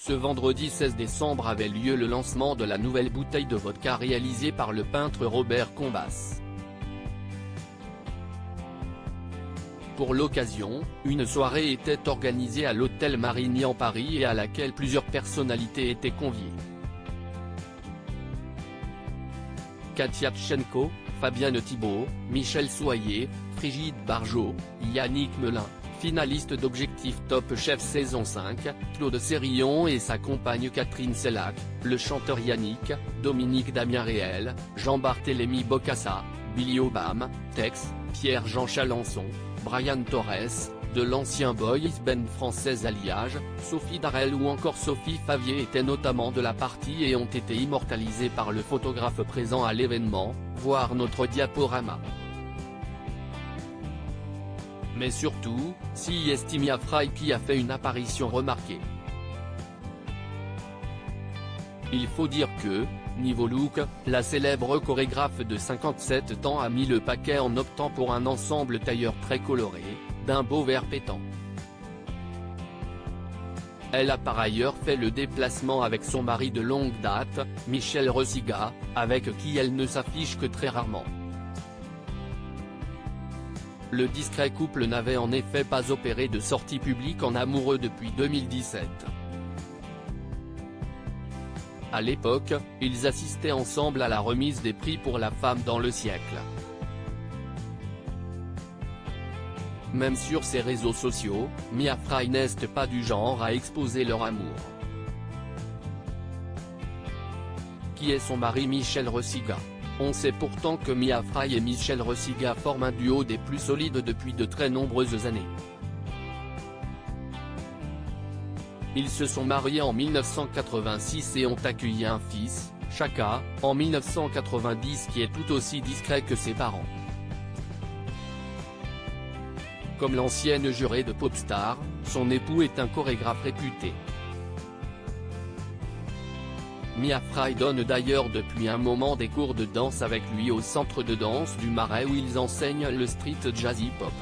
Ce vendredi 16 décembre avait lieu le lancement de la nouvelle bouteille de vodka réalisée par le peintre Robert Combas. Pour l'occasion, une soirée était organisée à l'hôtel Marigny en Paris et à laquelle plusieurs personnalités étaient conviées. Katia Tchenko, Fabienne Thibault, Michel Soyer, Frigide Barjot, Yannick Melin, finaliste d'Objectif Top Chef saison 5, Claude Sérillon et sa compagne Catherine Sellac, le chanteur Yannick, Dominique Damien Réel, Jean-Barthélemy Bokassa, Billy Obam, Tex, Pierre-Jean Chalençon, Brian Torres, de l'ancien boys band française Alliage, Sophie Darel ou encore Sophie Favier étaient notamment de la partie et ont été immortalisés par le photographe présent à l'événement, voir notre diaporama. Mais surtout, c'est Mia Fry qui a fait une apparition remarquée. Il faut dire que, niveau look, la célèbre chorégraphe de 57 ans a mis le paquet en optant pour un ensemble tailleur très coloré, d'un beau vert pétant. Elle a par ailleurs fait le déplacement avec son mari de longue date, Michel Rosiga, avec qui elle ne s'affiche que très rarement. Le discret couple n'avait en effet pas opéré de sortie publique en amoureux depuis 2017. À l'époque, ils assistaient ensemble à la remise des prix pour la femme dans le siècle. Même sur ses réseaux sociaux, Mia Fry n'est pas du genre à exposer leur amour. Qui est son mari Michel Rosiga? On sait pourtant que Mia Fry et Michel Rosiga forment un duo des plus solides depuis de très nombreuses années. Ils se sont mariés en 1986 et ont accueilli un fils, Chaka, en 1990 qui est tout aussi discret que ses parents. Comme l'ancienne jurée de Popstar, son époux est un chorégraphe réputé. Mia Fry donne d'ailleurs depuis un moment des cours de danse avec lui au centre de danse du Marais où ils enseignent le street jazz hip-hop.